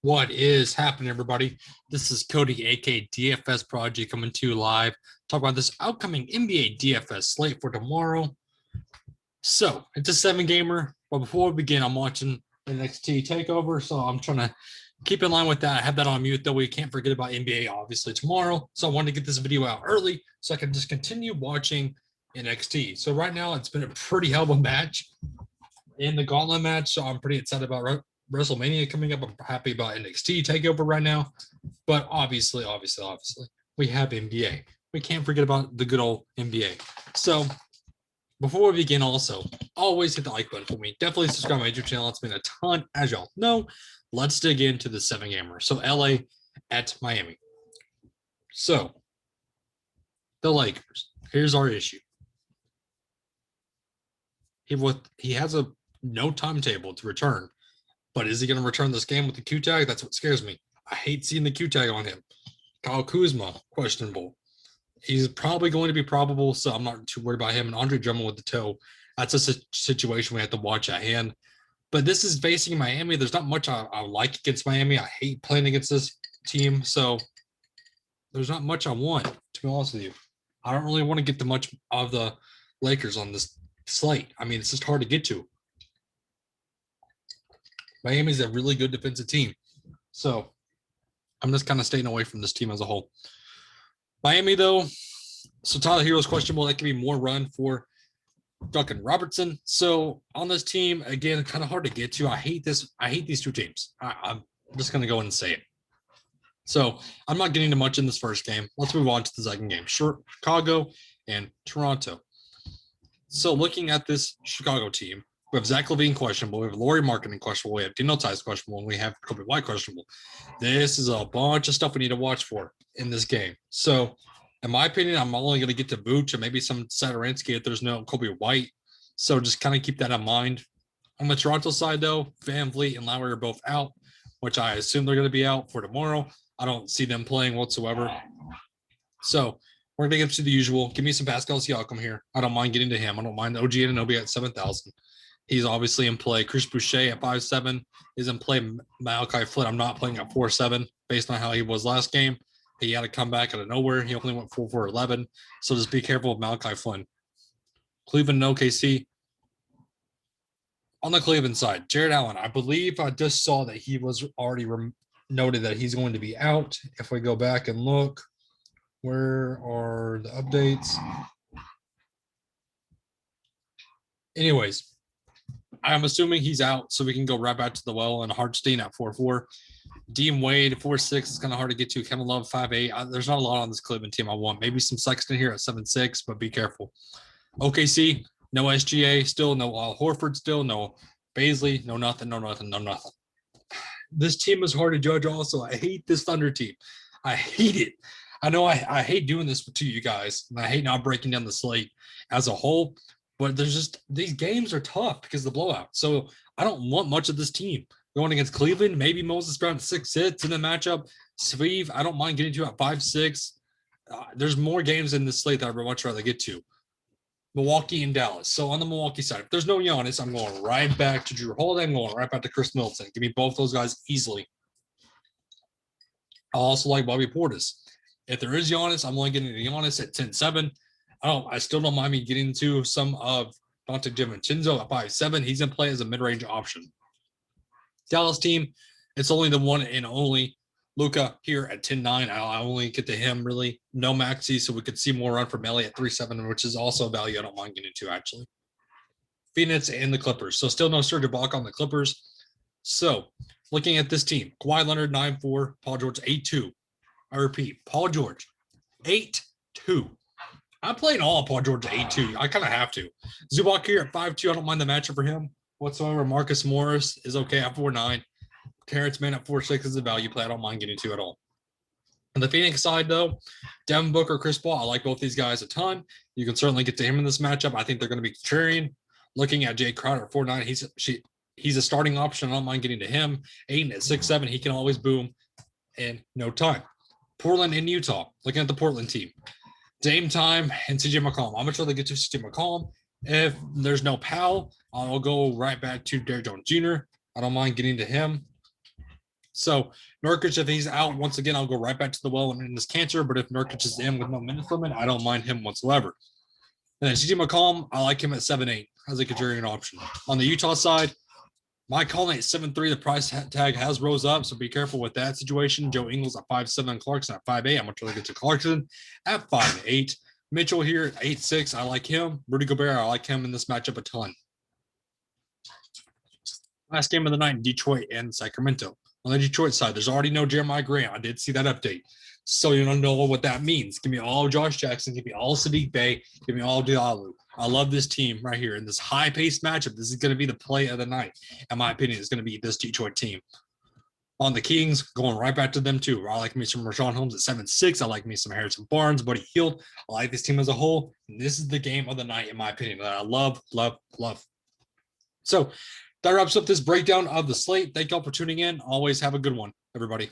What is happening, everybody? This is Cody, aka DFS Project, coming to you live. Talk about this upcoming NBA DFS slate for tomorrow. So it's a 7-gamer, but before we begin, I'm watching the NXT Takeover, so I'm trying to keep in line with that. I have that on mute, though. We can't forget about NBA, obviously, tomorrow. So I wanted to get this video out early so I can just continue watching NXT. So right now, it's been a pretty hell of a match in the gauntlet match, so I'm pretty excited about WrestleMania coming up. I'm happy about NXT Takeover right now, but obviously, we have NBA. We can't forget about the good old NBA. So before we begin, also, always hit the like button for me. Definitely subscribe to my YouTube channel. It's been a ton, as y'all know. Let's dig into the 7-gamer. So LA at Miami. So the Lakers. Here's our issue. He has a no timetable to return. But is he going to return this game with the Q tag? That's what scares me. I hate seeing the Q tag on him. Kyle Kuzma, questionable. He's probably going to be probable, so I'm not too worried about him. And Andre Drummond with the toe. That's a situation we have to watch at hand. But this is facing Miami. There's not much I like against Miami. I hate playing against this team. So there's not much I want, to be honest with you. I don't really want to get much of the Lakers on this slate. I mean, it's just hard to get to. Miami's a really good defensive team. So I'm just kind of staying away from this team as a whole. Miami, though, so Tyler Hero's questionable. That could be more run for Duncan Robertson. So on this team, again, kind of hard to get to. I hate this. I hate these two teams. I'm just going to go and say it. So I'm not getting to much in this first game. Let's move on to the second game. Chicago and Toronto. So looking at this Chicago team, we have Zach LaVine questionable. We have Lauri Markkanen questionable. We have Daniel Tice questionable. And we have Kobe White questionable. This is a bunch of stuff we need to watch for in this game. So, in my opinion, I'm only going to get to Vooch and maybe some Satoransky if there's no Kobe White. So, just kind of keep that in mind. On the Toronto side, though, Van Vliet and Lowry are both out, which I assume they're going to be out for tomorrow. I don't see them playing whatsoever. So, we're going to get to the usual. Give me some Pascal Siakam here. I don't mind getting to him. I don't mind OG Anunoby at 7,000. He's obviously in play. Chris Boucher at 5'7" is in play. Malachi Flynn, I'm not playing at 4'7" based on how he was last game. He had to come back out of nowhere. He only went 4 for 11. So just be careful of Malachi Flynn. Cleveland and OKC. On the Cleveland side, Jared Allen. I believe I just saw that he was already noted that he's going to be out. If we go back and look, where are the updates? Anyways, I'm assuming he's out, so we can go right back to the well. And Hartstein at 4'4". Dean Wade, 4'6". It's kind of hard to get to. Kevin Love, 5'8". There's not a lot on this Cleveland team I want. Maybe some Sexton here at 7'6", but be careful. OKC, no SGA still, no Al Horford still, no Baisley, no nothing. This team is hard to judge also. I hate this Thunder team. I hate it. I know I hate doing this to you guys, and I hate not breaking down the slate as a whole. But there's just these games are tough because of the blowout. So I don't want much of this team going against Cleveland. Maybe Moses Brown 6 hits in the matchup. Svive, I don't mind getting to at 5'6". There's more games in this slate that I would much rather get to. Milwaukee and Dallas. So on the Milwaukee side, if there's no Giannis, I'm going right back to Drew Holiday. I'm going right back to Chris Middleton. Give me both those guys easily. I also like Bobby Portis. If there is Giannis, I'm only getting to Giannis at 10-7. I still don't mind me getting to some of Dante DiVincenzo at 5'7". He's in play as a mid-range option. Dallas team, it's only the one and only Luka here at 10-9. I only get to him really. No Maxey, so we could see more run from Melly at 3'7", which is also a value I don't mind getting to actually. Phoenix and the Clippers. So still no Serge Ibaka on the Clippers. So looking at this team, Kawhi Leonard 9'4", Paul George 8'2". I repeat, Paul George 8'2". I'm playing all Paul George at 8'2". I kind of have to. Zubac here at 5'2". I don't mind the matchup for him whatsoever. Marcus Morris is okay at 4'9". Terrence Mann at 4'6" is a value play I don't mind getting to at all. On the Phoenix side, though, Devin Booker, Chris Paul, I like both these guys a ton. You can certainly get to him in this matchup. I think they're going to be contrarian. Looking at Jay Crowder at 4'9", he's a starting option. I don't mind getting to him. Ayton at 6'7", he can always boom in no time. Portland and Utah. Looking at the Portland team. Dame Time and CJ McCollum. I'm much rather get to CJ McCollum. If there's no Powell, I'll go right back to Derrick Jones Jr. I don't mind getting to him. So Nurkic, if he's out, once again, I'll go right back to the well and in this cancer. But if Nurkic is in with no minutes limit, I don't mind him whatsoever. And then CJ McCollum, I like him at 7-8 as a contrarian option. On the Utah side, Mike Conley at 7-3, the price tag has rose up, so be careful with that situation. Joe Ingles at 5-7, Clarkson at 5-8. I'm much rather get to Clarkson at 5-8. Mitchell here at 8-6. I like him. Rudy Gobert, I like him in this matchup a ton. Last game of the night, Detroit and Sacramento. On the Detroit side, there's already no Jeremiah Grant. I did see that update. So you don't know what that means. Give me all Josh Jackson. Give me all Sadiq Bey. Give me all Diallo. I love this team right here in this high-paced matchup. This is going to be the play of the night. In my opinion, it's going to be this Detroit team. On the Kings, going right back to them too. I like me some Rashawn Holmes at 7-6. I like me some Harrison Barnes, Buddy Hield. I like this team as a whole. And this is the game of the night, in my opinion, that I love, love, love. So that wraps up this breakdown of the slate. Thank y'all for tuning in. Always have a good one, everybody.